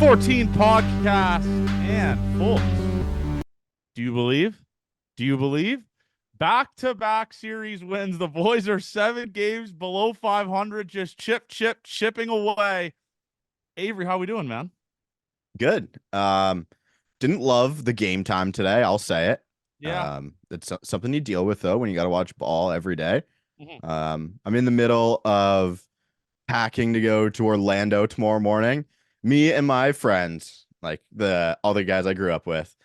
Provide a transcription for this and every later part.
14 podcast. And folks, do you believe? Do you believe? Back-to-back series wins. The boys are 7 games below 500, just chipping away. Avery, how we doing, man? Good. Didn't love the game time today. I'll say it. Yeah. It's something you deal with though when you got to watch ball every day. Mhm. I'm in the middle of packing to go to Orlando tomorrow morning. Me and my friends, like the other guys I grew up with,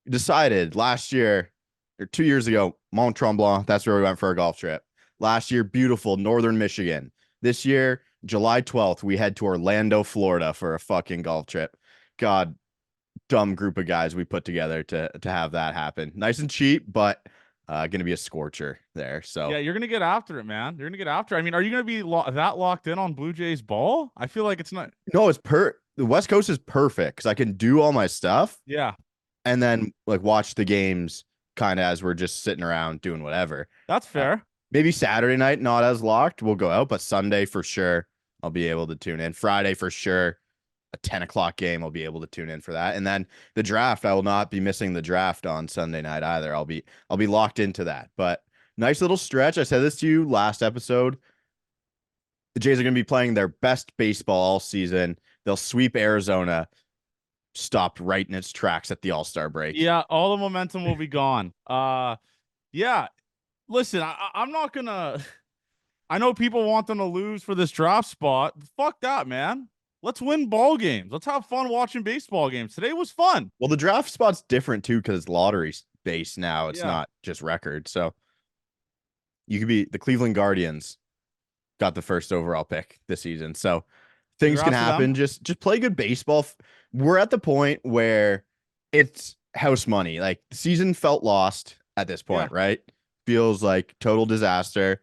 decided last year or 2 years ago, Mont Tremblant. That's where we went for a golf trip. Last year, beautiful northern Michigan. This year, July 12th, we head to Orlando, Florida for a fucking golf trip. God, dumb group of guys we put together to have that happen. Nice and cheap, but gonna be a scorcher there. So Yeah, you're gonna get after it, man. You're gonna get after it. I mean, are you gonna be that locked in on Blue Jays ball? I feel like it's not. no, the West Coast is perfect because I can do all my stuff Yeah, and then like watch the games kind of as we're just sitting around doing whatever. that's Uh, fair. Maybe Saturday night not as locked. We'll go out, but Sunday for sure I'll be able to tune in. Friday for sure. A 10 o'clock game, I'll be able to tune in for that. And then the draft, I will not be missing the draft on Sunday night either. I'll be locked into that. But nice little stretch. I said this to you last episode. The Jays are going to be playing their best baseball all season. They'll sweep Arizona, stopped right in its tracks at the All-Star break. Yeah, all the momentum will be gone. Yeah. Listen, I'm not gonna. I know people want them to lose for this draft spot. Fuck that, man. Let's win ball games. Let's have fun watching baseball games. Today was fun. Well, the draft spot's different too because it's lottery based now. It's Yeah. not just record. So you could be the Cleveland Guardians got the first overall pick this season. So things can Congrats to them. happen. Just play good baseball. We're at the point where it's house money. Like the season felt lost at this point, right? Feels like total disaster.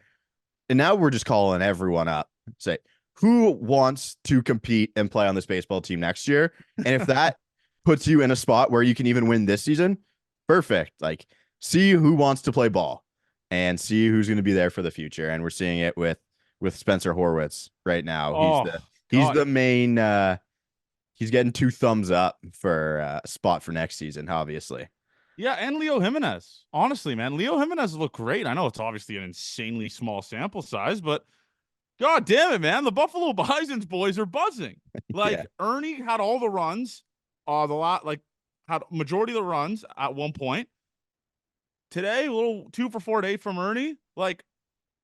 And now we're just calling everyone up. Say, who wants to compete and play on this baseball team next year? And if that puts you in a spot where you can even win this season, perfect. Like, see who wants to play ball and see who's going to be there for the future. And we're seeing it with Spencer Horwitz right now. Oh, He's God. the main he's getting 2 thumbs up for a spot for next season, obviously. Yeah, and Leo Jimenez. Honestly, man, Leo Jimenez looked great. I know it's obviously an insanely small sample size, but God damn it, man. The Buffalo Bison's boys are buzzing. Like Yeah. Ernie had all the runs, had majority of the runs at one point. Today, a little 2 for 4 day from Ernie. Like,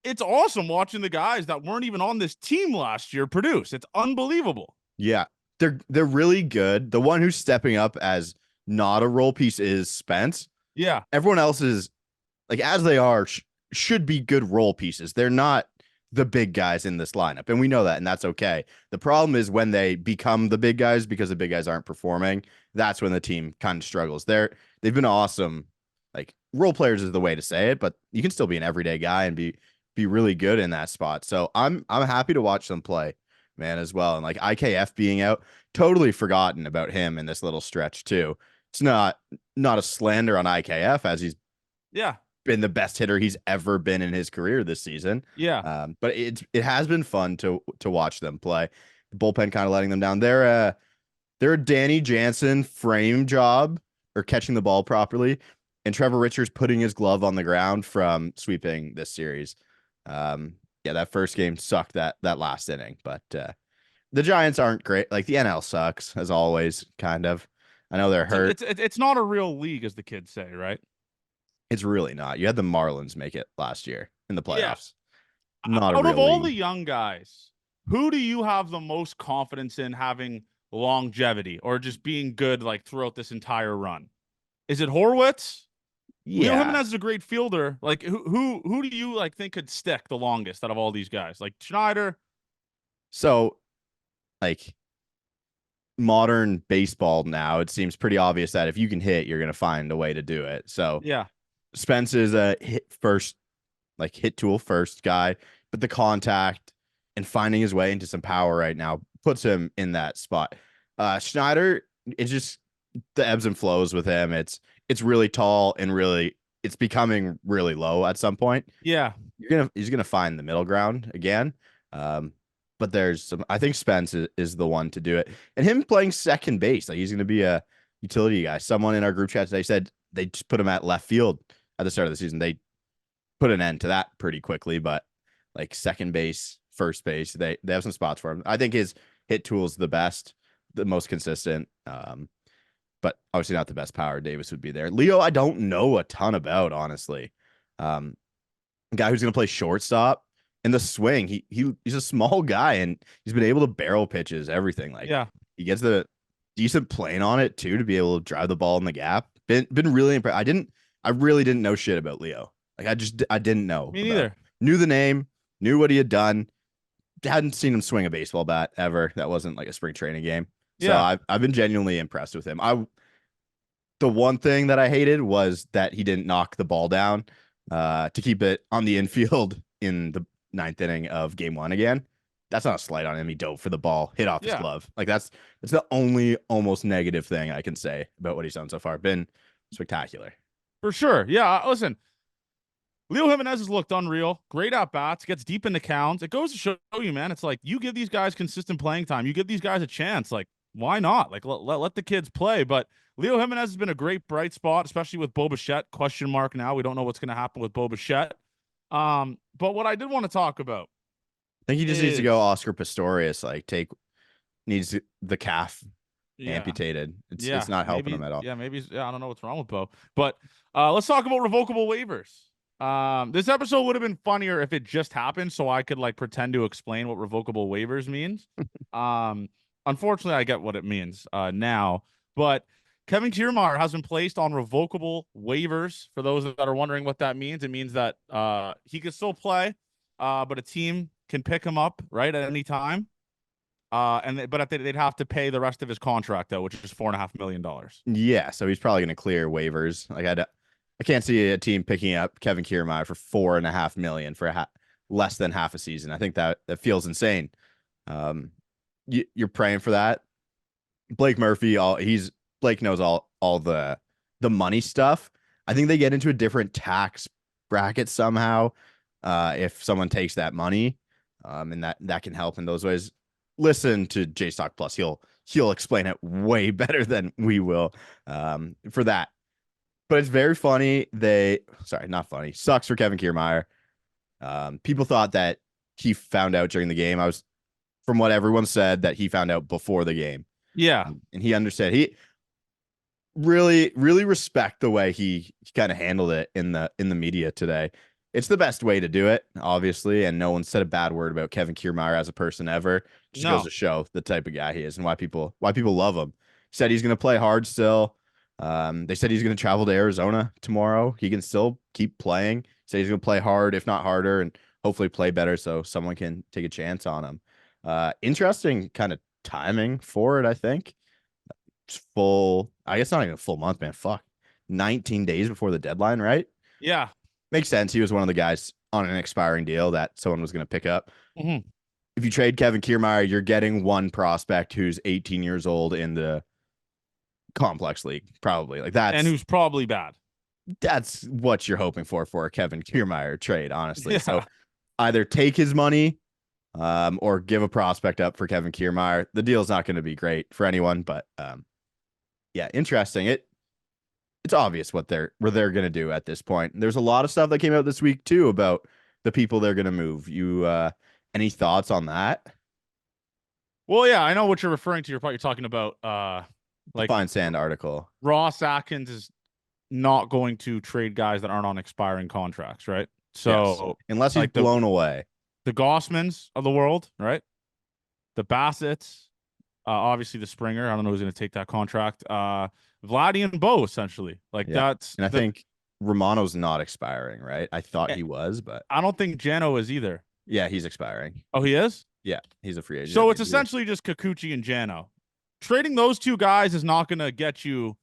it's awesome watching the guys that weren't even on this team last year produce. It's unbelievable. Yeah. They're really good. The one who's stepping up as not a role piece is Spence. Yeah. Everyone else is like as they are should be good role pieces. They're not the big guys in this lineup, and we know that, and that's okay. The problem is when they become the big guys because the big guys aren't performing. That's when the team kind of struggles. They've been awesome. Like role players is the way to say it, but you can still be an everyday guy and be really good in that spot. So I'm happy to watch them play, man, as well. And like IKF being out, totally forgotten about him in this little stretch too. It's not a slander on IKF as he's Yeah. been the best hitter he's ever been in his career this season. Yeah. But it has been fun to watch them play. The bullpen kind of letting them down. They're a Danny Jansen frame job or catching the ball properly, and Trevor Richards putting his glove on the ground from sweeping this series. Yeah, that first game sucked that last inning, but the Giants aren't great. Like the NL sucks as always, kind of. I know they're hurt. It's not a real league, as the kids say, right? It's really not. You had the Marlins make it last year in the playoffs. Yeah. Not a Out real of all league. the young guys, who do you have the most confidence in having longevity or just being good like throughout this entire run? Is it Horwitz? Leo Yeah. Jimenez is a great fielder. Like who do you like think could stick the longest out of all these guys? Like Schneider? So, like modern baseball now, it seems pretty obvious that if you can hit, you're going to find a way to do it. So, Yeah. Spence is a hit tool first guy, but the contact and finding his way into some power right now puts him in that spot. Schneider, it's just the ebbs and flows with him. It's really tall and it's becoming really low at some point. Yeah. He's gonna find the middle ground again. but there's some. I think Spence is the one to do it, and him playing second base, like he's going to be a utility guy. Someone in our group chat today said they just put him at left field at the start of the season. They put an end to that pretty quickly, but like second base, first base, they have some spots for him. I think his hit tool is the best, the most consistent. But obviously not the best power. Davis would be there. Leo, I don't know a ton about, honestly. A guy who's going to play shortstop in the swing. He's a small guy and he's been able to barrel pitches, everything. Like Yeah. he gets the decent plane on it too to be able to drive the ball in the gap. Been really impressed. I really didn't know shit about Leo. Like I didn't know. Me neither. Knew the name, knew what he had done. Hadn't seen him swing a baseball bat ever. That wasn't like a spring training game. So Yeah. I've been genuinely impressed with him. The one thing that I hated was that he didn't knock the ball down to keep it on the infield in the ninth inning of game one again. That's not a slight on him. He dove for the ball, hit off his Yeah. glove. Like that's the only almost negative thing I can say about what he's done so far. Been spectacular. For sure. Yeah. Listen, Leo Jimenez has looked unreal. Great at bats, gets deep into counts. It goes to show you, man. It's like you give these guys consistent playing time. You give these guys a chance. Like, why not? Like, let the kids play. But Leo Jimenez has been a great bright spot, especially with Bo Bichette. Question mark now. We don't know what's going to happen with Bo Bichette. But what I did want to talk about, I think he just needs to go Oscar Pistorius. Like needs the calf amputated. It's not helping him at all. Yeah, maybe. I don't know what's wrong with Bo. But let's talk about revocable waivers. This episode would have been funnier if it just happened, so I could like pretend to explain what revocable waivers means. Unfortunately, I get what it means now. But Kevin Kiermaier has been placed on revocable waivers. For those that are wondering what that means, it means that he can still play, but a team can pick him up right at any time. But they'd have to pay the rest of his contract though, which is $4.5 million. Yeah, so he's probably going to clear waivers. Like I can't see a team picking up Kevin Kiermaier for $4.5 million for less than half a season. I think that feels insane. You're praying for that. Blake Murphy, Blake knows all the money stuff. I think they get into a different tax bracket somehow if someone takes that money, and that can help in those ways. Listen to J Stock Plus. He'll explain it way better than we will for that. But it's very funny. Not funny. Sucks for Kevin Kiermaier. People thought that he found out during the game. From what everyone said, that he found out before the game. Yeah. And he understood. He really, really respect the way he kind of handled it in the media today. It's the best way to do it, obviously, and no one said a bad word about Kevin Kiermaier as a person ever. Just goes to show the type of guy he is and why people love him. Said he's going to play hard still. They said he's going to travel to Arizona tomorrow. He can still keep playing. Said he's going to play hard, if not harder, and hopefully play better so someone can take a chance on him. Interesting kind of timing for it, I think. It's I guess not even a full month, man. Fuck. 19 days before the deadline, right? Yeah. Makes sense. He was one of the guys on an expiring deal that someone was going to pick up. Mm-hmm. If you trade Kevin Kiermaier, you're getting one prospect who's 18 years old in the complex league, probably. And who's probably bad. That's what you're hoping for a Kevin Kiermaier trade, honestly. Yeah. So either take his money or give a prospect up for Kevin Kiermaier. The deal's not going to be great for anyone, but yeah, interesting. It's obvious what they're going to do at this point. There's a lot of stuff that came out this week too about the people they're going to move. You any thoughts on that? Well, yeah, I know what you're referring to. You're probably talking about like Fine Sand article. Ross Atkins is not going to trade guys that aren't on expiring contracts, right? So yes. Unless he's blown away. The Gossmans of the world, right? The Bassett's, obviously the Springer. I don't know who's going to take that contract. Vladdy and Bo, essentially. That's. And I think Romano's not expiring, right? I thought he was, but I don't think Jano is either. Yeah, he's expiring. Oh, he is? Yeah, he's a free agent. So it's essentially just Kikuchi and Jano. Trading those two guys is not going to get you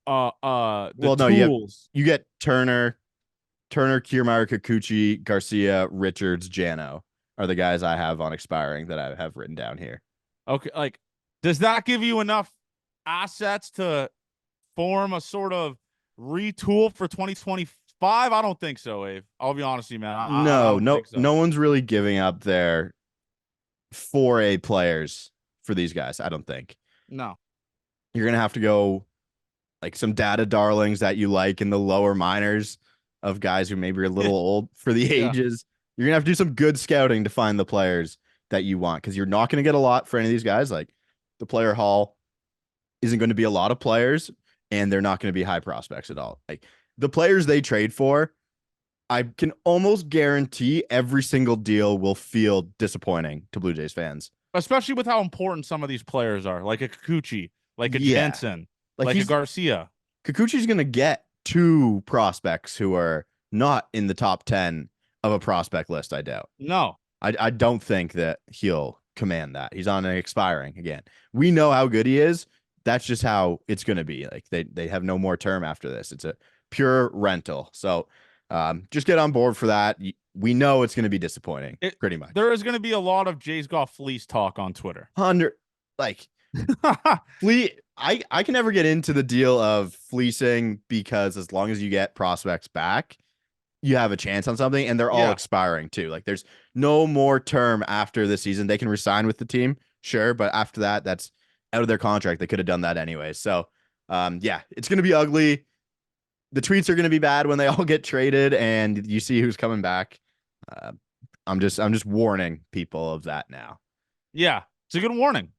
tools. You get Turner, Kiermaier, Kikuchi, Garcia, Richards, Jano are the guys I have on expiring that I have written down here. Okay, does that give you enough assets to form a sort of retool for 2025? I don't think so, Abe. I'll be honest with you, man. No one's really giving up their 4A players for these guys. I don't think No. you're gonna have to go like some data darlings that you like in the lower minors of guys who maybe are a little old for the Yeah. ages. You're gonna have to do some good scouting to find the players that you want because you're not gonna get a lot for any of these guys. Like the player hall isn't going to be a lot of players, and they're not going to be high prospects at all. Like the players they trade for, I can almost guarantee every single deal will feel disappointing to Blue Jays fans. Especially with how important some of these players are, like a Kikuchi, like a Yeah. Jansen, Like like a Garcia. Kikuchi's going to get 2 prospects who are not in the top 10 of a prospect list, I doubt. No. I don't think that he'll command that. He's on an expiring again. We know how good he is. That's just how it's going to be. Like they have no more term after this. It's a pure rental. So just get on board for that. We know it's going to be disappointing, pretty much. There is going to be a lot of Jays got fleece talk on Twitter. 100 like I can never get into the deal of fleecing because as long as you get prospects back, you have a chance on something, and they're all expiring too. Like there's no more term after this season. They can resign with the team, sure, but after that, that's out of their contract. They could have done that anyway. So yeah, it's gonna be ugly. The tweets are gonna be bad when they all get traded and you see who's coming back. I'm just warning people of that now. Yeah, it's a good warning.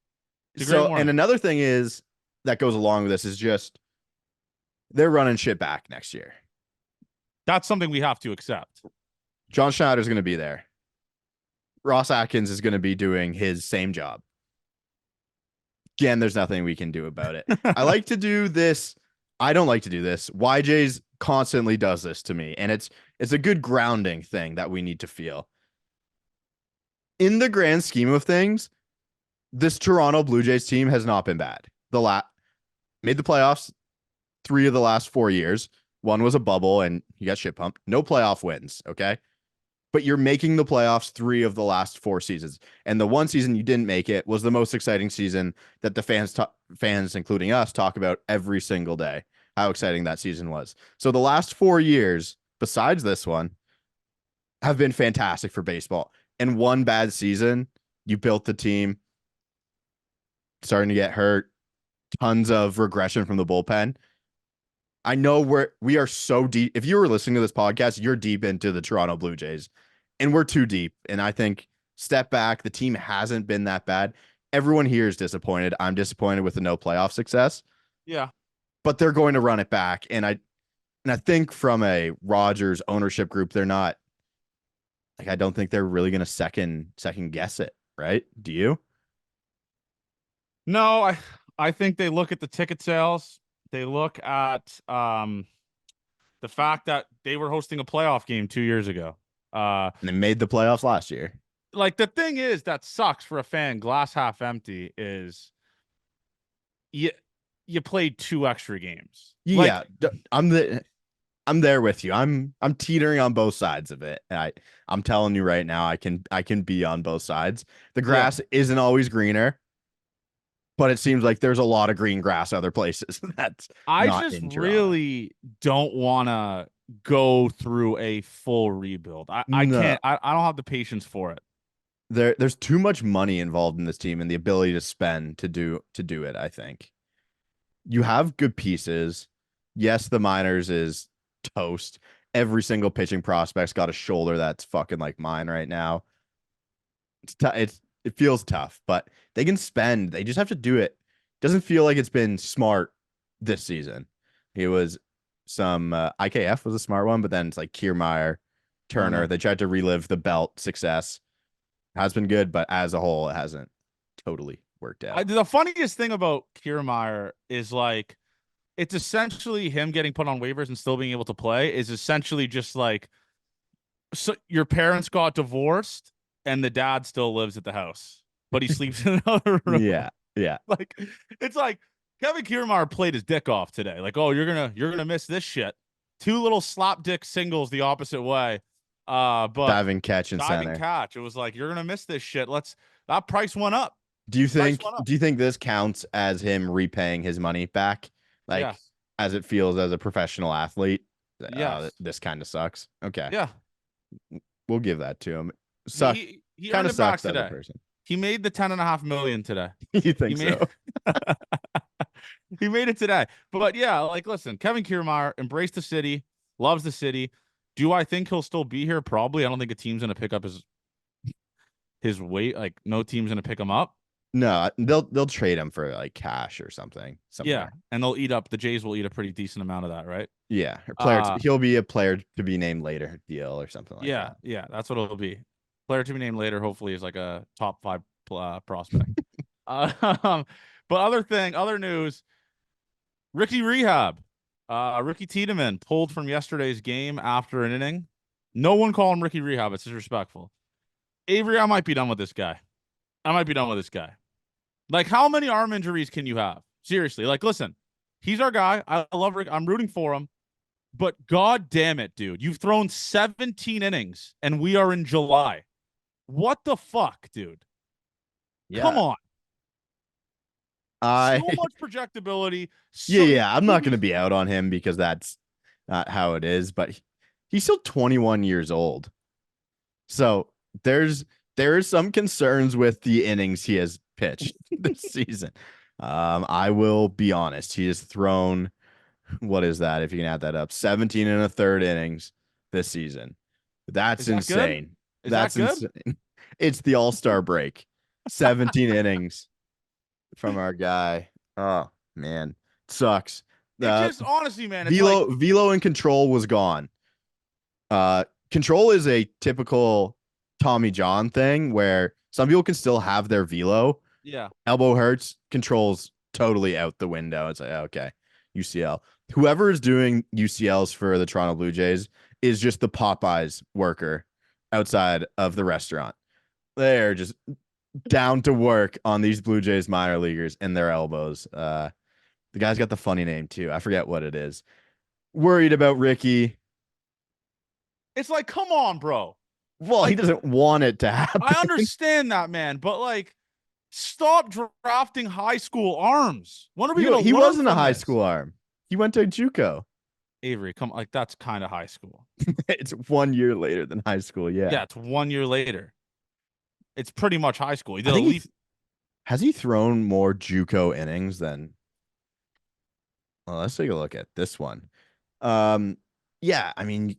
And another thing is that goes along with this is just they're running shit back next year. That's something we have to accept. John Schneider's going to be there. Ross Atkins is going to be doing his same job. Again, there's nothing we can do about it. I like to do this. I don't like to do this. YJ's constantly does this to me, and it's a good grounding thing that we need to feel. In the grand scheme of things, this Toronto Blue Jays team has not been bad. Made the playoffs 3 of the last 4 years. 1 was a bubble and you got shit pumped. No playoff wins, okay? But you're making the playoffs 3 of the last 4 seasons. And the one season you didn't make it was the most exciting season that the fans, including us, talk about every single day, how exciting that season was. So the last 4 years, besides this one, have been fantastic for baseball. And one bad season, you built the team, starting to get hurt, tons of regression from the bullpen. I know we are so deep. If you were listening to this podcast, you're deep into the Toronto Blue Jays, and we're too deep. And I think step back. The team hasn't been that bad. Everyone here is disappointed. I'm disappointed with the no playoff success. Yeah, but they're going to run it back. And I think from a Rogers ownership group, they're not like, I don't think they're really going to second guess it. Right? Do you? No, I think they look at the ticket sales. They look at the fact that they were hosting a playoff game 2 years ago. And they made the playoffs last year. Like the thing is that sucks for a fan, glass half empty, is you played 2 extra games. Yeah, I'm there with you. I'm teetering on both sides of it. I'm telling you right now, I can be on both sides. The grass isn't always greener, but it seems like there's a lot of green grass other places. I just really don't want to go through a full rebuild. I can't. I don't have the patience for it. There's too much money involved in this team and the ability to spend to do it. I think you have good pieces. Yes, the minors is toast. Every single pitching prospect's got a shoulder that's fucking like mine right now. It feels tough, but they can spend. They just have to do it. Doesn't feel like it's been smart this season. It was some IKF was a smart one, but then it's like Kiermaier, Turner. They tried to relive the Belt success. Has been good, but as a whole, it hasn't totally worked out. The funniest thing about Kiermaier is like it's essentially him getting put on waivers and still being able to play is essentially just like, so your parents got divorced and the dad still lives at the house, but he sleeps in another room. Yeah. Like it's like Kevin Kiermaier played his dick off today. Like, oh, you're gonna miss this shit. 2 little slap dick singles the opposite way. But diving catch and center. Catch. It was like you're gonna miss this shit. That price went up. Do you think this counts as him repaying his money back? Like as it feels as a professional athlete? Yeah. This kind of sucks. Okay. Yeah. We'll give that to him. Suck. He kind of sucks as today. a person. He made the 10.5 million today. You He think made so? he made it today. But yeah, like listen, Kevin Kiermaier embraced the city, loves the city. Do I think he'll still be here? Probably. I don't think a team's gonna pick up his weight. Like no team's gonna pick him up. No, they'll trade him for like cash or something Yeah, somewhere. and they'll eat up. The Jays will eat a pretty decent amount of that, right? Yeah, or player. Uh He'll be a player to be named later deal or something like yeah, that. yeah, that's what it'll be. Player to be named later. Hopefully, is like a top 5 prospect. Um, but other news. Ricky Rehab. Ricky Tiedemann pulled from yesterday's game after an inning. No one call him Ricky Rehab. It's disrespectful. Avery, I might be done with this guy. I might be done with this guy. Like, how many arm injuries can you have? Seriously. Like, listen, he's our guy. I love Rick. I'm rooting for him. But god damn it, dude. You've thrown 17 innings and we are in July. What the fuck, dude? Come Yeah, on. I So much projectability. yeah. I'm not going to be out on him because that's not how it is. But he's still 21 years old, so there is some concerns with the innings he has pitched this season. I will be honest. He has thrown, what is that? If you can add that up, 17 and a third innings this season. Is That's that good? insane. Is that That's good? insane. It's the All-Star break. 17 innings from our guy. Oh man, sucks. It Uh, just honestly, man, it's like velo and control was gone. Control is a typical Tommy John thing where some people can still have their velo. yeah. Elbow hurts, controls totally out the window. It's like, okay, UCL. Whoever is doing UCLs for the Toronto Blue Jays is just the Popeyes worker outside of the restaurant. They're just down to work on these Blue Jays minor leaguers and their elbows. The guy's got the funny name too. I forget what it is. Worried about Ricky. It's like, come on, bro. Well, he Like, doesn't want it to happen. I understand that, man, but like, stop drafting high school arms. When are we gonna He learn wasn't a from high this? school arm. He went to JUCO. Avery, come like that's kind of high school. It's 1 year later than high school. Yeah. Yeah, it's 1 year later. It's pretty much high school. He I did a think leap. has he thrown more JUCO innings than well, let's take a look at this one. Yeah, I mean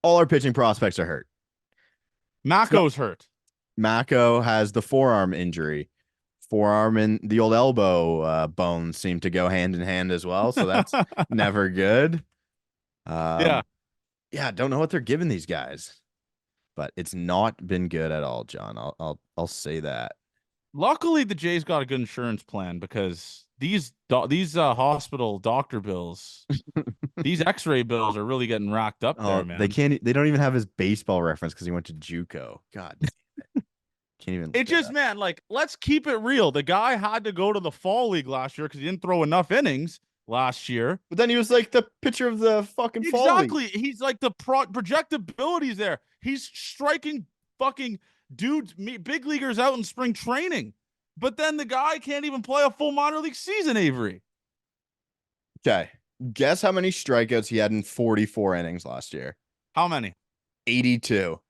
all our pitching prospects are hurt. Mako's hurt. Mako has the forearm injury. Forearm and the old elbow bones seem to go hand in hand as well. So that's never good. Yeah. Yeah, don't know what they're giving these guys, but it's not been good at all, John. I'll say that. Luckily, the Jays got a good insurance plan because these hospital doctor bills, these X-ray bills are really getting racked up there, Oh, man. they don't even have his baseball reference because he went to JUCO. God damn it. Can't even It just, man, like, let's keep it real. The guy had to go to the fall league last year because he didn't throw enough innings last year. But then he was like the pitcher of the fucking fall league. Exactly. He's like the projectability's there. He's striking fucking dudes, big leaguers out in spring training. But then the guy can't even play a full minor league season, Avery. Okay. Guess how many strikeouts he had in 44 innings last year? How many? 82.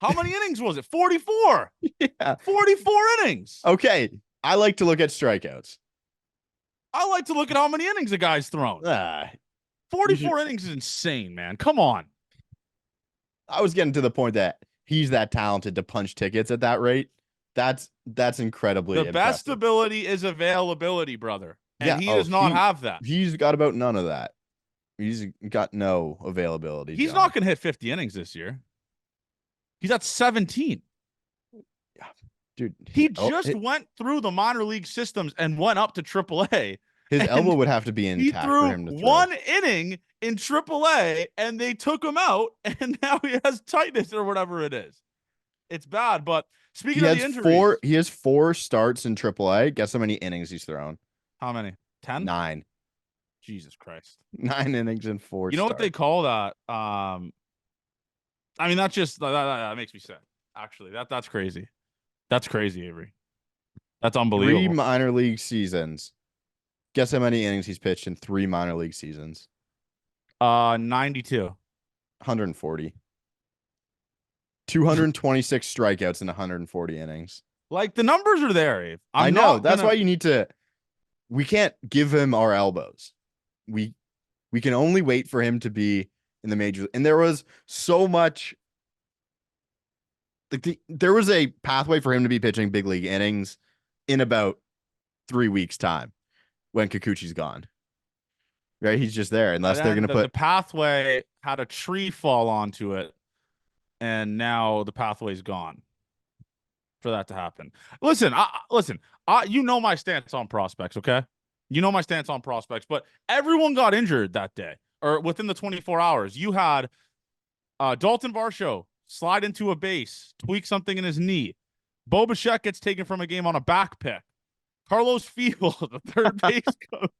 How many innings was it? 44. Yeah. 44 innings. Okay. I like to look at strikeouts. I like to look at how many innings a guy's thrown. 44 innings is insane, man. Come on. I was getting to the point that he's that talented to punch tickets at that rate. That's incredibly The best impressive. ability is availability, brother. And Yeah, he does not have that. He's got about none of that. He's got no availability. He's not going to hit 50 innings this year. He's at 17. Yeah, dude. He just went through the minor league systems and went up to AAA. His elbow would have to be intact for him to throw. One inning in AAA, and they took him out, and now he has tightness or whatever it is. It's bad, but speaking of the injuries. He has 4 starts in AAA. Guess how many innings he's thrown? How many? 10? 9. Jesus Christ. 9 innings and 4 You know what they call that? I mean, that's just that makes me sad. Actually, that's crazy. That's crazy, Avery. That's unbelievable. 3 minor league seasons. Guess how many innings he's pitched in 3 minor league seasons? 92. 140. 226 strikeouts in 140 innings. Like the numbers are there, Abe. I I'm know. not That's gonna. why you need to. We can't give him our elbows. We can only wait for him to be in the major. And there was so much. Like there was a pathway for him to be pitching big league innings in about 3 weeks' time when Kikuchi's gone. Right, he's just there unless they're Then gonna the put. pathway had a tree fall onto it, and now the pathway's gone for that to happen. Listen, you know my stance on prospects, okay? You know my stance on prospects, but everyone got injured that day or within the 24 hours. You had Dalton Varsho slide into a base, tweak something in his knee. Bo Bichette gets taken from a game on a back pick. Carlos Field, the third base coach.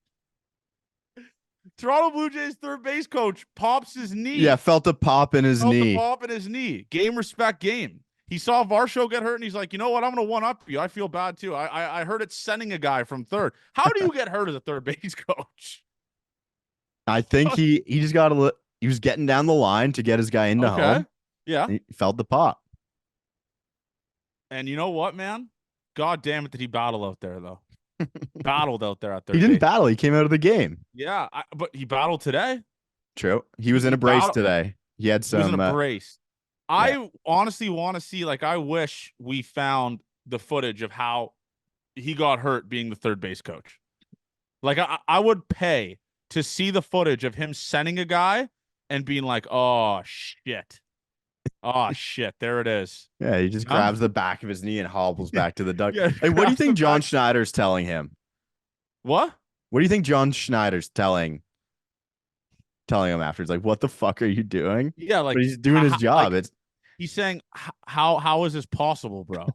Toronto Blue Jays third base coach pops his knee. Yeah, felt a pop in his Felt knee. the pop in his knee. Game respect game. He saw Varsho get hurt and he's like, you know what? I'm going to one up you. I feel bad too. I heard it's sending a guy from third. How do you get hurt as a third base coach? I think he just got he was getting down the line to get his guy into home. Yeah. He felt the pop. And you know what, man? God damn it, did he battle out there though? Battled out there at third He didn't base. battle. He came out of the game. Yeah, but he battled today. True. He was in a brace today. He had some. He was in a brace. Yeah. I honestly want to see, like, I wish we found the footage of how he got hurt being the third base coach. Like, I would pay to see the footage of him sending a guy and being like, oh, shit. Oh, shit. There it is. Yeah, he just grabs the back of his knee and hobbles back to the duck. Yeah, Hey, what do you think John back. Schneider's telling him? What? What do you think John Schneider's telling him after? It's like, what the fuck are you doing? Yeah, like, but he's doing his job. Like, he's saying, how is this possible, bro?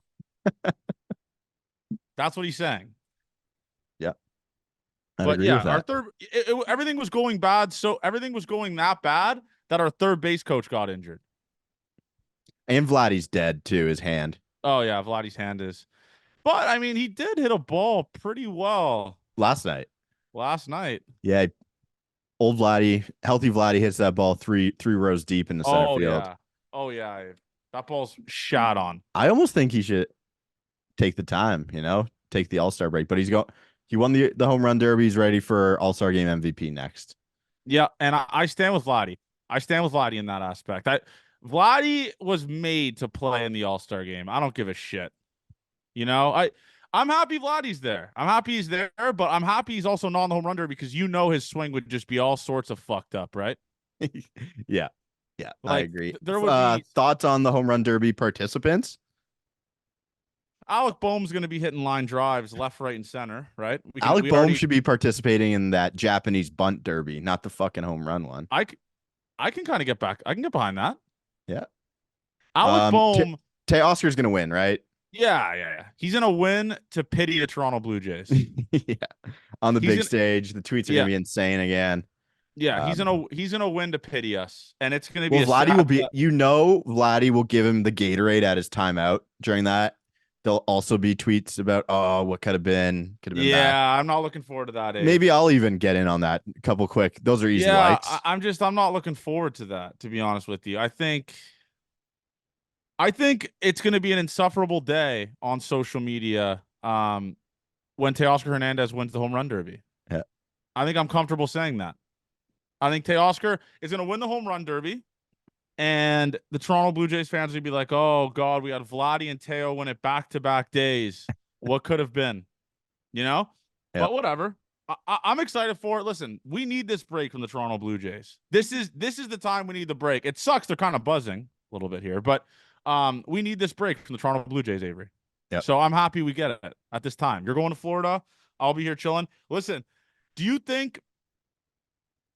That's what he's saying. Yeah. But yeah, our third, everything was going bad. So everything was going that bad that our third base coach got injured. And Vladdy's dead too, his hand. Oh yeah, Vladdy's hand is. But I mean, he did hit a ball pretty well last night. Yeah. Old Vladdy, healthy Vladdy hits that ball three rows deep in the center field. Yeah. Oh yeah. That ball's shot on. I almost think he should take the time, take the All-Star break. But he won the home run derby. He's ready for All-Star game MVP next. Yeah, and I stand with Vladdy. I stand with Vladdy in that aspect. Vladdy was made to play in the All-Star game. I don't give a shit. I'm happy Vladdy's there. I'm happy he's there, but I'm happy he's also not on the home run derby because his swing would just be all sorts of fucked up, right? Yeah. Yeah, I agree. There would be thoughts on the home run derby participants. Alec Boehm's going to be hitting line drives left, right, and center, right? Alec Boehm should be participating in that Japanese bunt derby, not the fucking home run one. I can kind of get back. I can get behind that. Yeah. Alec Boehm. Teoscar's going to win, right? Yeah. He's going to win to pity the Toronto Blue Jays. Yeah. On the big stage. The tweets are going to be insane again. Yeah, he's gonna win to pity us, and it's gonna be. Vladdy will be. Vladdy will give him the Gatorade at his timeout during that. There'll also be tweets about, what could have been. Yeah, that. I'm not looking forward to that. Maybe I'll even get in on that. A couple quick. Those are easy likes. I'm not looking forward to that. To be honest with you, I think it's gonna be an insufferable day on social media. When Teoscar Hernandez wins the home run derby. Yeah, I think I'm comfortable saying that. I think Teoscar is going to win the home run derby, and the Toronto Blue Jays fans will be like, oh, God, we had Vladdy and Teo win it back-to-back days. What could have been? Yep. But whatever. I'm excited for it. Listen, we need this break from the Toronto Blue Jays. This is the time we need the break. It sucks. They're kind of buzzing a little bit here, but we need this break from the Toronto Blue Jays, Avery. Yep. So I'm happy we get it at this time. You're going to Florida. I'll be here chilling. Listen, do you think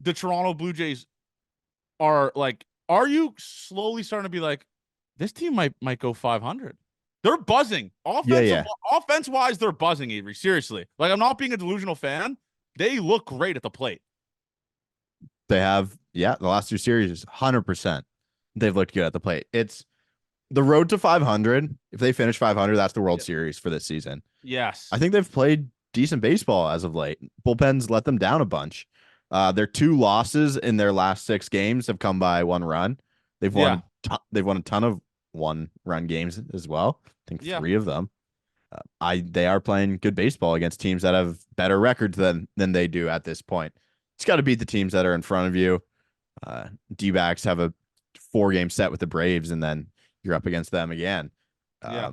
the Toronto Blue Jays are you slowly starting to be like, this team might go 500? They're buzzing. Offense-wise, they're buzzing, Avery. Seriously. Like, I'm not being a delusional fan. They look great at the plate. They have, the last two series, 100%. They've looked good at the plate. It's the road to 500. If they finish 500, that's the World Series for this season. Yes. I think they've played decent baseball as of late. Bullpens let them down a bunch. Their 2 losses in their last 6 games have come by 1 run. They've won. They've won a ton of 1-run games as well. I think Yeah. 3 of them. They are playing good baseball against teams that have better records than they do at this point. It's got to beat the teams that are in front of you. D-backs have a 4-game set with the Braves, and then you're up against them again. Yeah.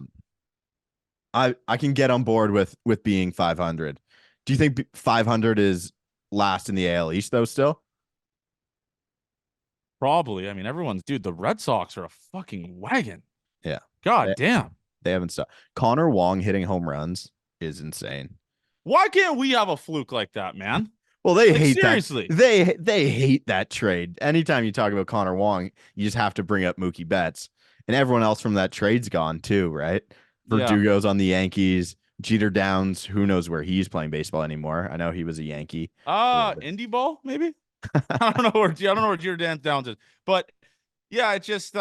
I can get on board with being 500. Do you think 500 is last in the AL East though? Still, Probably. I mean, dude, the Red Sox are a fucking wagon. yeah. God They, damn. they haven't stopped. Connor Wong hitting home runs is insane. Why can't we have a fluke like that, man? Well, they Like, hate that. seriously. They hate that trade. Anytime you talk about Connor Wong, you just have to bring up Mookie Betts, and everyone else from that trade's gone too, right? Yeah. Verdugo's on the Yankees. Jeter Downs, who knows where he's playing baseball anymore? I know he was a Yankee. Indie ball, maybe? I don't know where Jeter Downs is. But yeah, it's just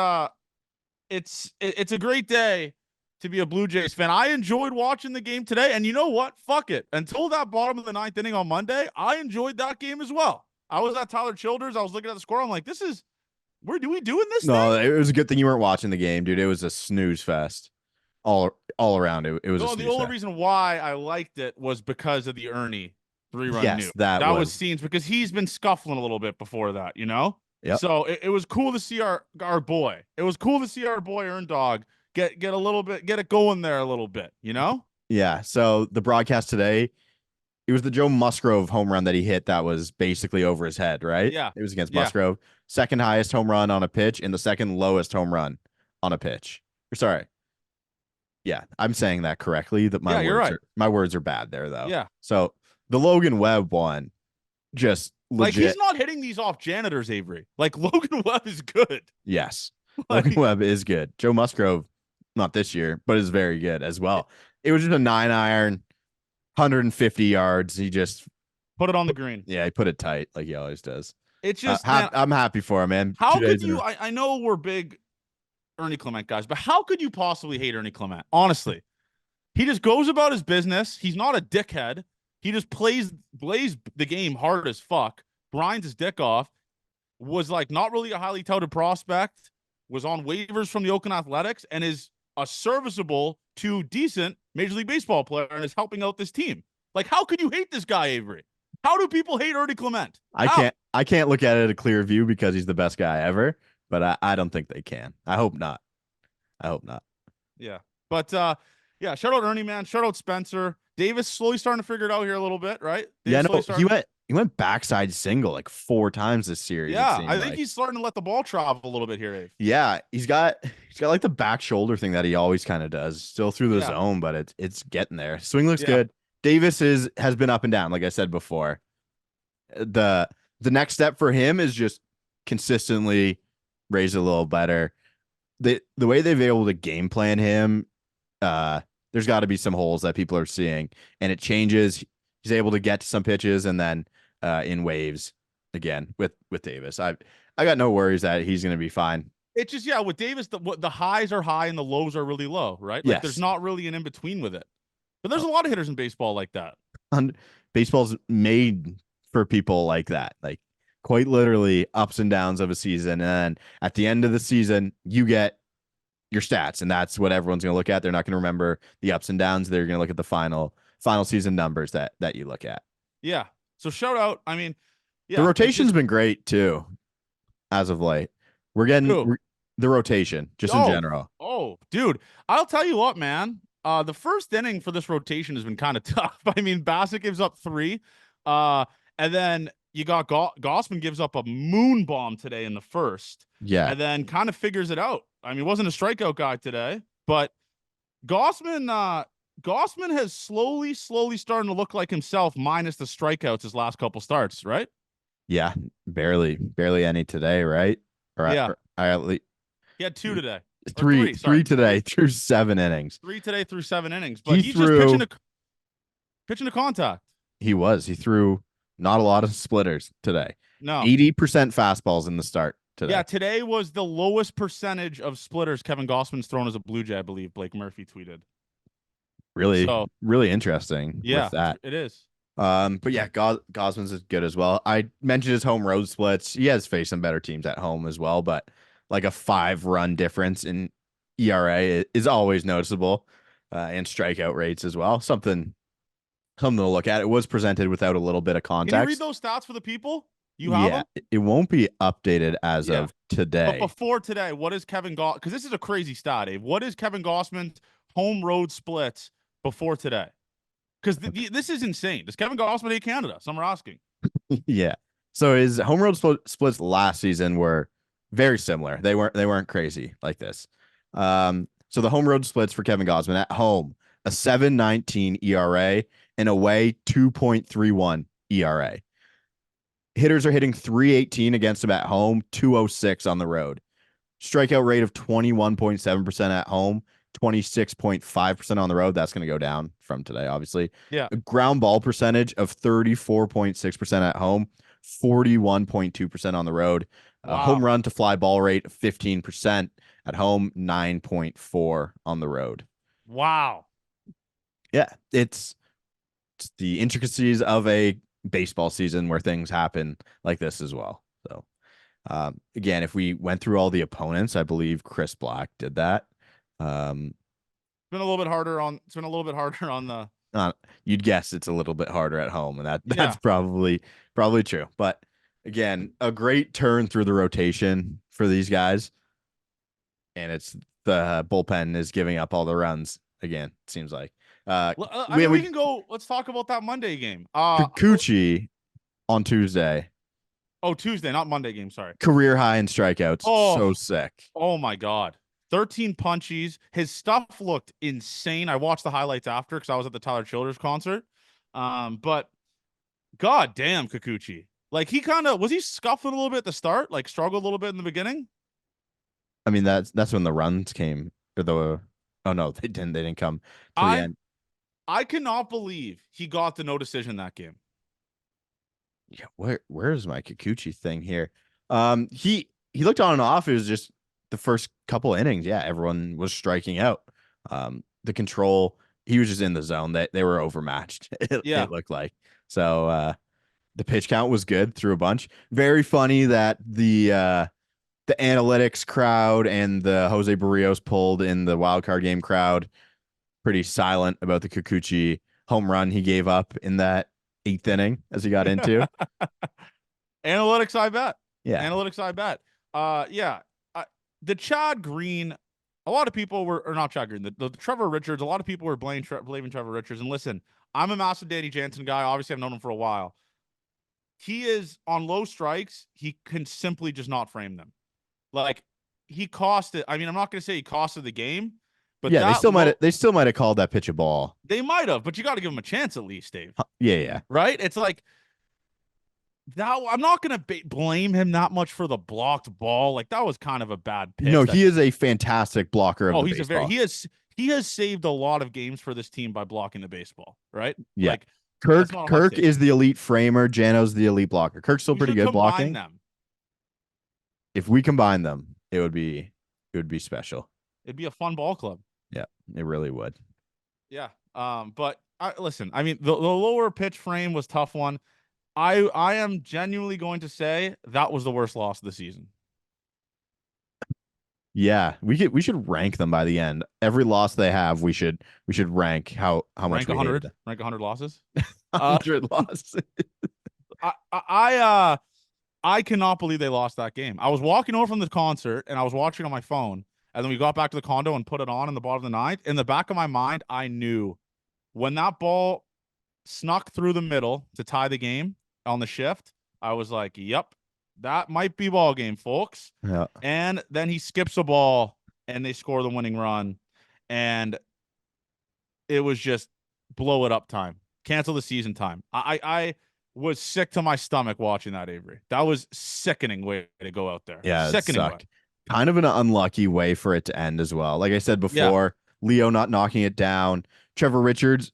it's a great day to be a Blue Jays fan. I enjoyed watching the game today, and you know what? Fuck it. Until that bottom of the 9th inning on Monday, I enjoyed that game as well. I was at Tyler Childers. I was looking at the score. I'm like, we're doing this No, thing? it was a good thing you weren't watching the game, dude. It was a snooze fest all around. It was a No, snooze the only fest. reason why I liked it was because of the Ernie 3-run Yes, nuke. that was was scenes because he's been scuffling a little bit before that, you know? Yep. So it was cool to see our boy. It was cool to see our boy Earn Dog get a little bit, get it going there a little bit, you know? Yeah. So the broadcast today, it was the Joe Musgrove home run that he hit that was basically over his head, right? Yeah. It was against Yeah. Musgrove. Second highest home run on a pitch and the second lowest home run on a pitch. Sorry. Yeah, I'm saying that correctly. That Yeah, you're right. My words are bad there though. Yeah. So the Logan Webb one, just Like, legit. he's not hitting these off janitors, Avery. Like, Logan Webb is good. Yes. Like, Logan Webb is good. Joe Musgrove, not this year, but is very good as well. It was just a 9-iron, 150 yards. He just put it on the green. Yeah, he put it tight like he always does. It's just, man, I'm happy for him, man. how could you? I know we're big Ernie Clement guys, but how could you possibly hate Ernie Clement? Honestly, he just goes about his business. He's not a dickhead. He just plays the game hard as fuck, grinds his dick off, was like not really a highly touted prospect, was on waivers from the Oakland Athletics, and is a serviceable to decent Major League Baseball player and is helping out this team. Like, how could you hate this guy, Avery? How do people hate Ernie Clement? I can't look at it a clear view because he's the best guy ever, but I don't think they can. I hope not. Yeah. But yeah, shout out Ernie, man. Shout out Spencer. Davis slowly starting to figure it out here a little bit, right? He went backside single like 4 times this series. Yeah, I think he's starting to let the ball travel a little bit here, Dave. Yeah, he's got like the back shoulder thing that he always kind of does. Still through the zone, but it's getting there. Swing looks good. Davis has been up and down, like I said before. The next step for him is just consistently raise a little better. The way they've been able to game plan him, there's got to be some holes that people are seeing, and it changes. He's able to get to some pitches and then in waves again with Davis. I got no worries that he's going to be fine. It's just, yeah, with Davis, the highs are high and the lows are really low, right? Like, there's not really an in between with it. But there's a lot of hitters in baseball like that. Baseball's made for people like that, like quite literally ups and downs of a season. And then at the end of the season, you get your stats, and that's what everyone's going to look at. They're not going to remember the ups and downs. They're going to look at the final season numbers that you look at. Yeah. So shout out. I mean, yeah, the rotation's been great too, as of late. We're getting the rotation just in general. Oh, dude, I'll tell you what, man. The first inning for this rotation has been kind of tough. I mean, Bassett gives up 3, and then you got Gossman gives up a moon bomb today in the first. Yeah, and then kind of figures it out. I mean, he wasn't a strikeout guy today, but Gossman has slowly starting to look like himself, minus the strikeouts his last couple starts, right? Yeah, barely any today, right? He had 2 today. Three today through 7 innings. 3 today through 7 innings, but he's just pitching to contact. He threw not a lot of splitters today. No, 80% fastballs in the start today. Yeah, today was the lowest percentage of splitters Kevin Gossman's thrown as a Blue Jay, I believe Blake Murphy tweeted. Really interesting. Yeah, with that it is. But yeah, Gossman's is good as well. I mentioned his home road splits. He has faced some better teams at home as well, but like a 5-run difference in ERA is always noticeable, and strikeout rates as well. Something to look at. It was presented without a little bit of Can you read context. those stats for the people? You have Yeah, them? it won't be updated as Yeah. of But today. before today, what is Kevin Goss? Because this is a crazy stat, Dave. What is Kevin Gossman's home road splits before today? Because this is insane. Does Kevin Gossman hate Canada? Some are asking. Yeah. So his home road splits last season were very similar. They weren't crazy like this. So the home road splits for Kevin Gosman at home, a 7.19 ERA, and away 2.31 ERA. Hitters are hitting 318 against him at home, 206 on the road. Strikeout rate of 21.7% at home, 26.5% on the road. That's going to go down from today, obviously. Yeah. A ground ball percentage of 34.6% at home, 41.2% on the road. A home Wow. run to fly ball rate of 15% at home, 9.4 on the road. Wow. Yeah, it's the intricacies of a baseball season where things happen like this as well. So again, if we went through all the opponents, I believe Chris Black did that. It's been a little bit harder on. It's been a little bit harder on the. You'd guess it's a little bit harder at home, and that's Yeah. probably true. But again, a great turn through the rotation for these guys, and it's the bullpen is giving up all the runs again. It seems like I mean, we can go. Let's talk about that Monday game. Kikuchi on Tuesday, Oh, Tuesday, not Monday game. Sorry. career high in strikeouts. So Oh, sick. oh my God. 13 punchies. His stuff looked insane. I watched the highlights after because I was at the Tyler Childers concert. But God damn, Kikuchi. Like he kind of was he scuffling a little bit at the start, like struggled a little bit in the beginning. I mean, that's when the runs came. Or the oh no, they didn't. They didn't come to the I end. I cannot believe he got the no decision that game. Yeah, where's my Kikuchi thing here? He looked on and off. It was just the first couple innings. Yeah, everyone was striking out. The control, he was just in the zone. They were overmatched. Yeah. It looked like. So the pitch count was good through a bunch. Very funny that the analytics crowd and the Jose Barrios pulled in the wild card game crowd pretty silent about the Kikuchi home run he gave up in that eighth inning as he got into. Analytics, I bet. Yeah. Analytics, I bet. Yeah. The Chad Green, a lot of people were, or not Chad Green, the Trevor Richards, a lot of people were blaming Trevor Richards. And listen, I'm a massive Danny Jansen guy. Obviously, I've known him for a while. He is on low strikes. He can simply just not frame them. Like he costed. I mean, I'm not going to say he costed the game, but Yeah, that they still might have called that pitch a ball. they might have. But you got to give him a chance at least, Dave. Yeah. Right? It's like that. I'm not going to blame him that much for the blocked ball. Like that was kind of a bad pitch. No, he is a fantastic blocker of the he's baseball. he has saved a lot of games for this team by blocking the baseball. Right? Yeah. Like Kirk is the elite framer. Jano's the elite blocker. Kirk's still pretty good blocking. Them. If we combine them, it would be special. It'd be a fun ball club. Yeah, it really would. Yeah. But listen, I mean, the lower pitch frame was tough one. I am genuinely going to say that was the worst loss of the season. Yeah, we should rank them by the end. Every loss they have, we should rank how much rank 100 rank 100 losses. 100 losses. I cannot believe they lost that game. I was walking over from the concert and I was watching on my phone, and then we got back to the condo and put it on in the bottom of the ninth. In the back of my mind, I knew when that ball snuck through the middle to tie the game on the shift, I was like, yep, that might be ball game, folks. Yeah. And then he skips a ball and they score the winning run. And it was just blow it up time. Cancel the season time. I was sick to my stomach watching that, Avery. That was sickening way to go out there. Yeah, sickening way. Kind of an unlucky way for it to end as well. Like I said before, Leo not knocking it down. Trevor Richards.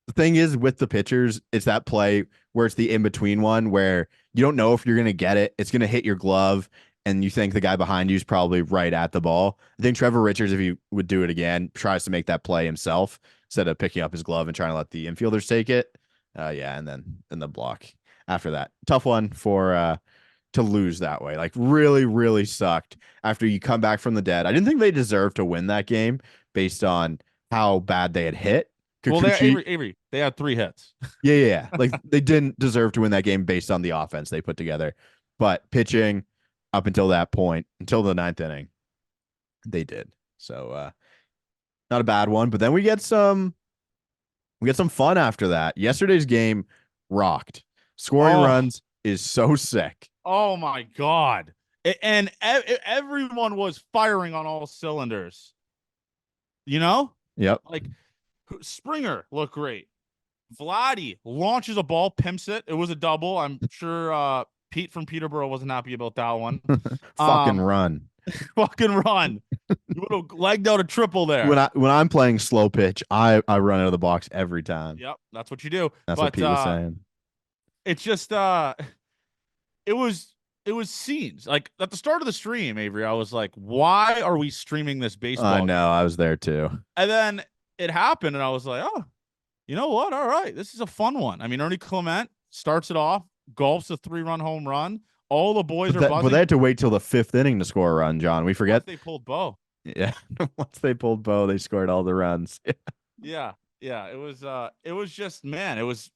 The thing is with the pitchers, it's that play where it's the in-between one where you don't know if you're going to get it. It's going to hit your glove, and you think the guy behind you is probably right at the ball. I think Trevor Richards, if he would do it again, tries to make that play himself instead of picking up his glove and trying to let the infielders take it. And then the block after that. Tough one for to lose that way. Like really, really sucked after you come back from the dead. I didn't think they deserved to win that game based on how bad they had hit. Well, they Kikuchi, Avery, they had 3 hits. yeah. Like they didn't deserve to win that game based on the offense they put together. But pitching up until that point, until the 9th inning, they did. So not a bad one. But then we get some fun after that. Yesterday's game rocked. Scoring Oh, runs is so sick. oh my God. And everyone was firing on all cylinders. You know? Yep. Like Springer looked great. Vladdy launches a ball, pimps it. It was a double. I'm sure Pete from Peterborough wasn't happy about that one. Fucking run. Fucking run. You would have legged out a triple there. When I'm playing slow pitch, I run out of the box every time. Yep, that's what you do. That's what Pete was saying. It's just it was scenes. Like at the start of the stream, Avery, I was like, why are we streaming this baseball? I know, I was there too. And then it happened, and I was like, oh, you know what? All right, this is a fun one. I mean, Ernie Clement starts it off, golfs a 3-run home run. All the boys are buzzing. But they had to wait till the 5th inning to score a run, John. We forget. Once they pulled Bo. Yeah. Once they pulled Bo, they scored all the runs. Yeah. It was just, man, it was,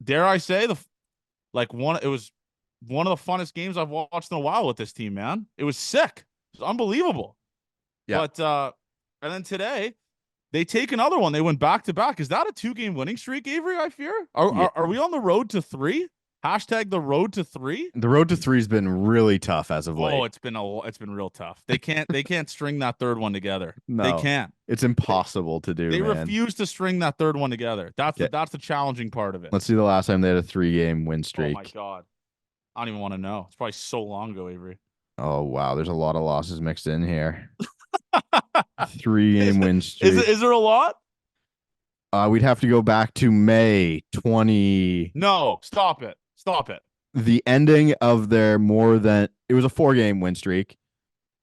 dare I say, it was one of the funnest games I've watched in a while with this team, man. It was sick. It was unbelievable. Yeah. But and then today they take another one. They went back to back. Is that a 2-game winning streak, Avery? I fear. Are we on the road to 3? Hashtag the road to 3. The road to 3 has been really tough as of late. Oh, it's been real tough. They can't string that third one together. No, they can't. It's impossible to do. They man. refuse to string that third one together. That's the challenging part of it. Let's see the last time they had a 3-game win streak. Oh my God, I don't even want to know. It's probably so long ago, Avery. Oh wow, there's a lot of losses mixed in here. 3-game win streak. Is there a lot? We'd have to go back to May 20. No, stop it. The ending of their it was a 4-game win streak.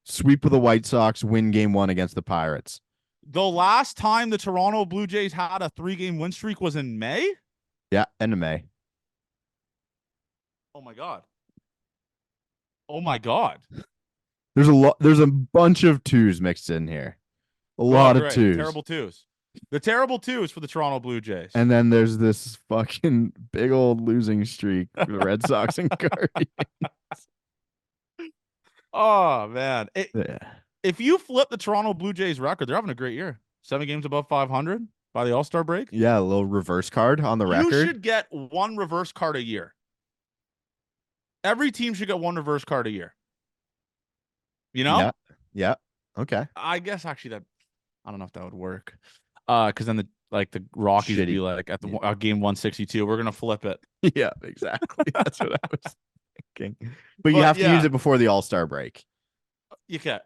Sweep of the White Sox, win game 1 against the Pirates. The last time the Toronto Blue Jays had a 3-game win streak was in May? Yeah, end of May. Oh my God. Oh my God. There's a bunch of 2s mixed in here. A lot of 2s. Terrible 2s. The terrible 2s for the Toronto Blue Jays. And then there's this fucking big old losing streak for the Red Sox and Guardians. Oh, man. Yeah. If you flip the Toronto Blue Jays record, they're having a great year. 7 games above 500 by the All-Star break. Yeah, a little reverse card on the record. You should get 1 reverse card a year. Every team should get 1 reverse card a year. You know? Yeah. Okay. I guess actually that I don't know if that would work. Because then the Rockies would be like at the game 162. We're gonna flip it. Yeah, exactly. That's what I was thinking. But you have to use it before the All-Star break. You can.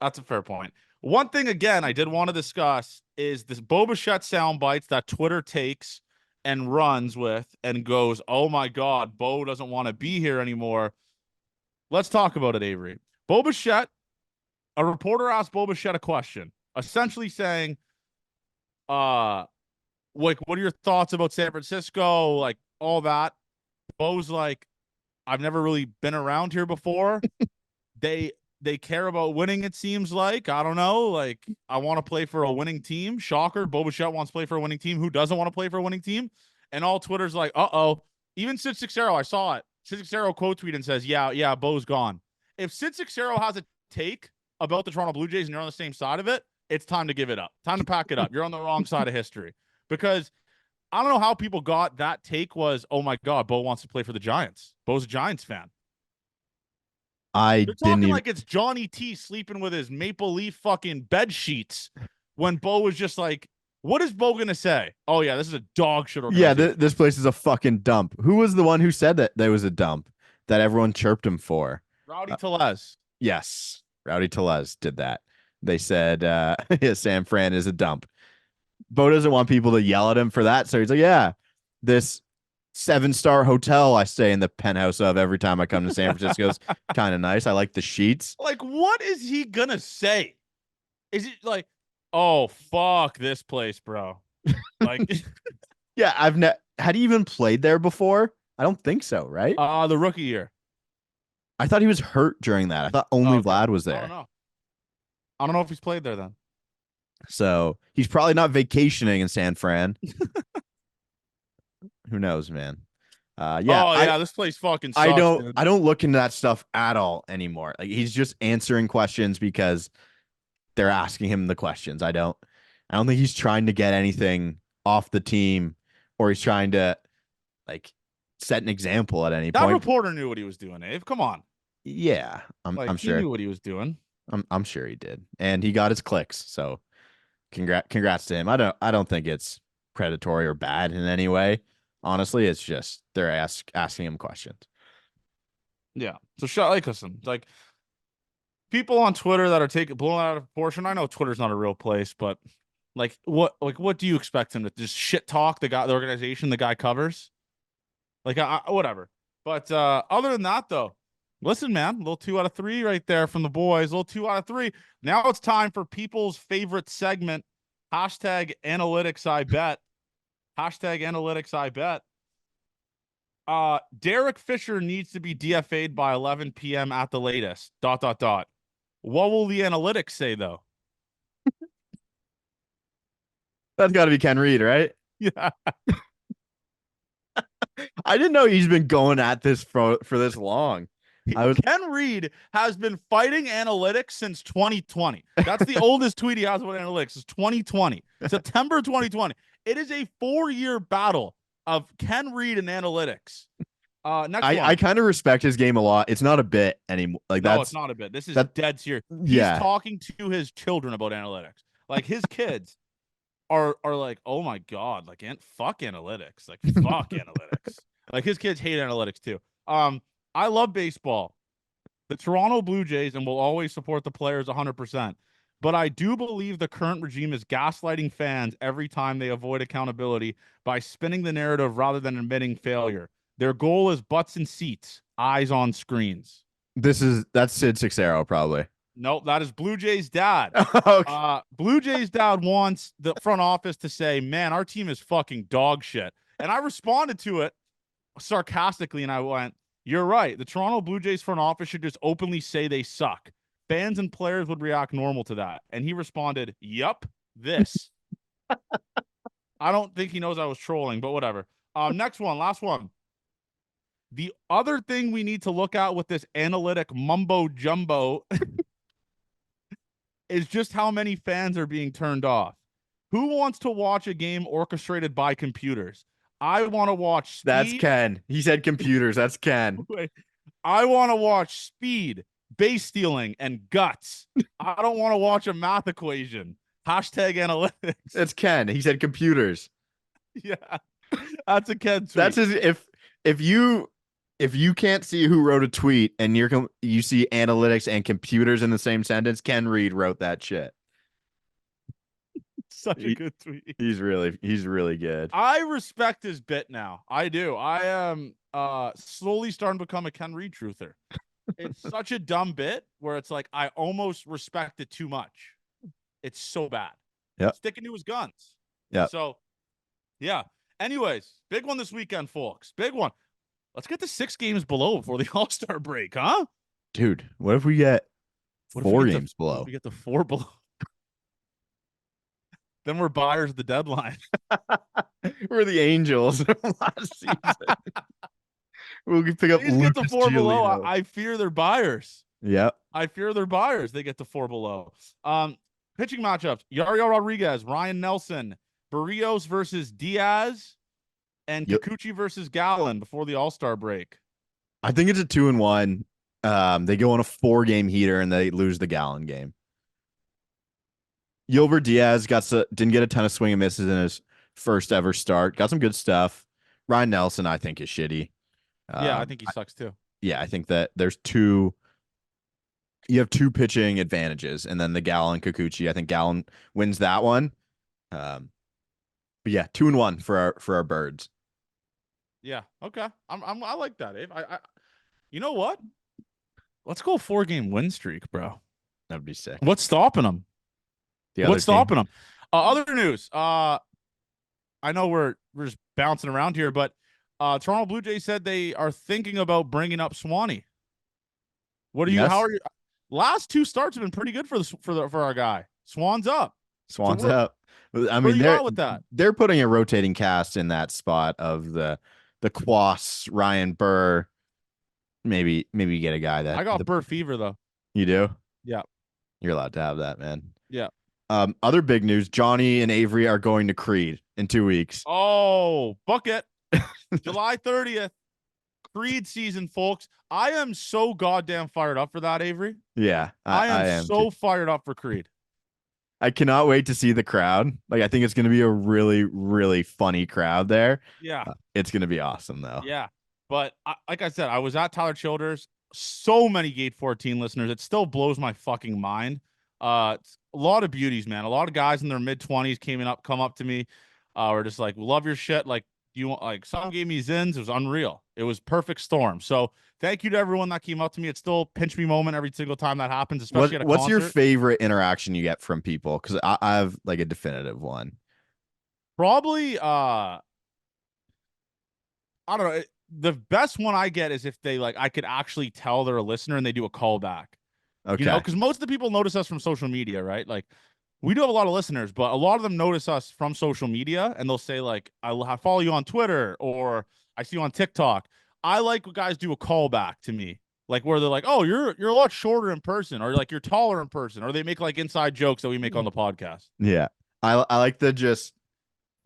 That's a fair point. One thing again I did want to discuss is this Bo Bichette sound bites that Twitter takes and runs with and goes, "Oh my God, Bo doesn't want to be here anymore." Let's talk about it, Avery. Bo Bichette, a reporter asked Bo Bichette a question, essentially saying, like, what are your thoughts about San Francisco? Like all that. Bo's like, I've never really been around here before. They care about winning, it seems like. I don't know. Like, I want to play for a winning team. Shocker. Bo Bichette wants to play for a winning team. Who doesn't want to play for a winning team? And all Twitter's like, uh-oh. Even Sid Sixero, I saw it. Sid Sixero quote tweet and says, yeah, Bo's gone. If Sid Sixero has a take about the Toronto Blue Jays and you're on the same side of it, it's time to give it up. Time to pack it up. You're on the wrong side of history. Because I don't know how people got that take was, oh my God, Bo wants to play for the Giants. Bo's a Giants fan. They're talking like it's Johnny T sleeping with his maple leaf fucking bed sheets when Bo was just like, what is Bo going to say? Oh yeah, this is a dog shit organization. Yeah, this place is a fucking dump. Who was the one who said that there was a dump that everyone chirped him for? Rowdy Tellez. Yes. Rowdy Tellez did that. They said San Fran is a dump. Bo doesn't want people to yell at him for that. So he's like, yeah, this 7-star hotel I stay in the penthouse of every time I come to San Francisco is kind of nice. I like the sheets. Like, what is he going to say? Is it like, oh, fuck this place, bro? Like, yeah, had he even played there before? I don't think so, right? The rookie year. I thought he was hurt during that. I thought Oh, only okay. Vlad was I don't there. know. I don't know if he's played there then. So he's probably not vacationing in San Fran. Who knows, man? Yeah, Oh yeah, this place fucking I sucks, don't dude. I don't look into that stuff at all anymore. Like he's just answering questions because they're asking him the questions. I don't think he's trying to get anything off the team or he's trying to like set an example at any That point. reporter knew what he was doing, Abe. Come on. Yeah, Like I'm he sure. knew what he was doing. I'm sure he did. And he got his clicks. So congrats to him. I don't think it's predatory or bad in any way. Honestly, it's just they're asking him questions. Yeah. So shut like listen, like people on Twitter that are taking blowing out of proportion. I know Twitter's not a real place, but what do you expect him to just shit talk the organization the guy covers? Like whatever. But other than that though, listen, man, a little 2 out of 3 right there from the boys. A little 2 out of 3. Now it's time for people's favorite segment. Hashtag analytics, I bet. Hashtag analytics, I bet. Derek Fisher needs to be DFA'd by 11 p.m. at the latest. ... What will the analytics say though? That's got to be Ken Reed, right? Yeah. I didn't know he's been going at this for this long. I was Ken Reed has been fighting analytics since 2020. That's the oldest tweet he has about analytics is 2020, September 2020. It is a 4-year battle of Ken Reed and analytics. Next one. I kind of respect his game a lot. It's not a bit anymore. Like No, it's not a bit. This is that dead serious. He's yeah. talking to his children about analytics. Like his kids are like, oh my god, like fuck analytics, like fuck analytics. Like his kids hate analytics too. I love baseball. The Toronto Blue Jays and will always support the players 100%. But I do believe the current regime is gaslighting fans every time they avoid accountability by spinning the narrative rather than admitting failure. Their goal is butts in seats, eyes on screens. That's Sid Sixero probably. Nope, that is Blue Jays' dad. Okay. Blue Jays' dad wants the front office to say, man, our team is fucking dog shit. And I responded to it sarcastically and I went, you're right. The Toronto Blue Jays front office should just openly say they suck. Fans and players would react normal to that. And he responded, yup, this. I don't think he knows I was trolling, but whatever. Next one, last one. The other thing we need to look at with this analytic mumbo jumbo is just how many fans are being turned off. Who wants to watch a game orchestrated by computers? I want to watch speed. That's Ken. He said computers. That's Ken. I want to watch speed, base stealing, and guts. I don't want to watch a math equation. Hashtag analytics. That's Ken. He said computers. Yeah. That's a Ken tweet. That's his if you can't see who wrote a tweet and you see analytics and computers in the same sentence, Ken Reed wrote that shit. Such a good tweet. He's really good. I respect his bit now. I do. I am slowly starting to become a Ken Reed truther. It's such a dumb bit where it's like I almost respect it too much. It's so bad. Yeah. Sticking to his guns. Yeah. So, yeah. Anyways, big one this weekend, folks. Big one. Let's get to 6 games below before the All-Star break, huh? Dude, what if we get 4 games below? We get the 4 below. Then we're buyers at the deadline. We're the Angels last season. We'll pick up Please get to 4 below. Giolito. I fear they're buyers. Yeah. I fear they're buyers. They get to 4 below. Pitching matchups: Yariel Rodriguez, Ryan Nelson, Barrios versus Diaz, and Kikuchi versus Gallen before the All-Star break. I think it's a 2-1. They go on a 4-game heater and they lose the Gallen game. Yolver Diaz didn't get a ton of swing and misses in his first ever start. Got some good stuff. Ryan Nelson, I think, is shitty. Yeah, I think he sucks too. Yeah, I think that you have 2 pitching advantages, and then the Gallen Kikuchi. I think Gallen wins that one. But yeah, 2-1 for our birds. Yeah, okay. I like that, Abe. You know what? Let's go 4-game win streak, bro. That would be sick. What's stopping them? What's stopping them? Other news. I know we're just bouncing around here, but Toronto Blue Jays said they are thinking about bringing up Swanee. What are you? Yes. How are you? Last 2 starts have been pretty good for our guy. Swans up. Swans where- up. I Where mean, you at with that? they're putting a rotating cast in that spot of the Quas, Ryan Burr. Maybe you get a guy that I got Burr fever though. you do. Yeah. You're allowed to have that, man. Yeah. Other big news: Johnny and Avery are going to Creed in 2 weeks. Oh, bucket. July 30th. Creed season, folks. I am so goddamn fired up for that, Avery. Yeah, I am am so too. fired up for Creed. I cannot wait to see the crowd. Like, I think it's going to be a really, really funny crowd there. Yeah. It's going to be awesome, though. Yeah. But like I said, I was at Tyler Childers. So many Gate 14 listeners. It still blows my fucking mind. It's a lot of beauties, man. A lot of guys in their mid-20s come up to me. Were just like, love your shit. Like, you want, like, some gave me zins. It was unreal. It was perfect storm. So thank you to everyone that came up to me. It's still pinch me moment every single time that happens, especially at a What's concert. your favorite interaction you get from people? Because I have like a definitive one. Probably, I don't know. The best one I get is if they like, I could actually tell they're a listener and they do a callback. Okay. You know, because most of the people notice us from social media, right? Like, we do have a lot of listeners, but a lot of them notice us from social media and they'll say, like, I follow you on Twitter or I see you on TikTok. I like when guys do a callback to me, like where they're like, oh, you're a lot shorter in person, or like you're taller in person, or they make like inside jokes that we make on the podcast. Yeah. I like the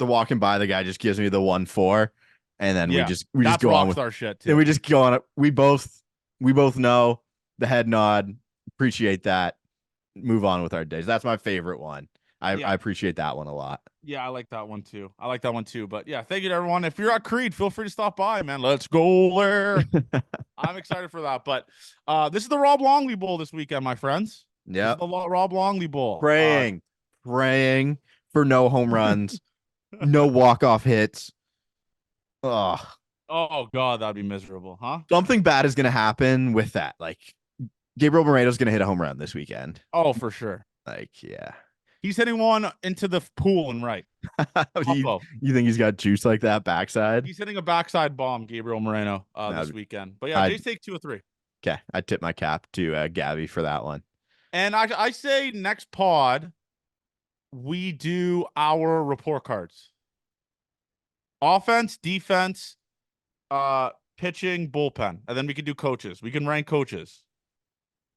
walking by, the guy just gives me the 1-4, and then we just go on with our shit too. And we just go on it. We both know the head nod. Appreciate that. Move on with our days. That's my favorite one. I appreciate that one a lot. Yeah, I like that one too. But yeah, thank you to everyone. If you're at Creed, feel free to stop by, man. Let's go there. I'm excited for that. But this is the Rob Longley Bowl this weekend, my friends. Yeah. The Rob Longley Bowl. Praying for no home runs, no walk-off hits. Oh God, that'd be miserable, huh? Something bad is gonna happen with that. Like, Gabriel Moreno's gonna hit a home run this weekend. Oh, for sure. Like, yeah. He's hitting one into the pool and right. You think he's got juice like that backside? He's hitting a backside bomb, Gabriel Moreno, this weekend. But yeah, Jays take 2 or 3. Okay, I tip my cap to Gabby for that one. And I say next pod, we do our report cards. Offense, defense, pitching, bullpen. And then we can do coaches. We can rank coaches.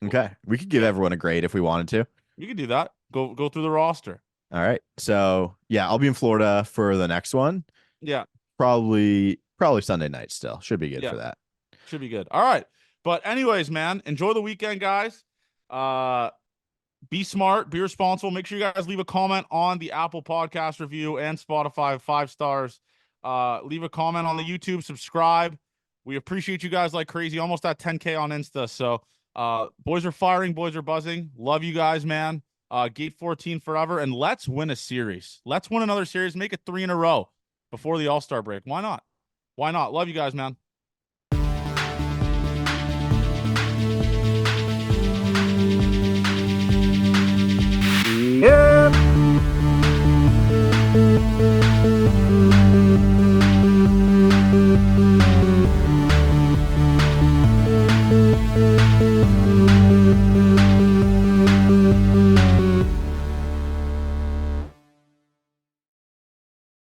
Okay. We could give everyone a grade if we wanted to. You can do that. Go through the roster. All right. So yeah, I'll be in Florida for the next one. Yeah. Probably Sunday night still. Should be good for that. Should be good. All right. But anyways, man, enjoy the weekend, guys. Be smart, be responsible. Make sure you guys leave a comment on the Apple Podcast review and Spotify, 5 stars. Leave a comment on the YouTube, subscribe. We appreciate you guys like crazy. Almost at 10K on Insta. So boys are firing, boys are buzzing. Love you guys, man. Gate 14 forever. And let's win a series. Let's win another series. Make it 3 in a row before the All-Star break. Why not? Why not? Love you guys, man. Yeah.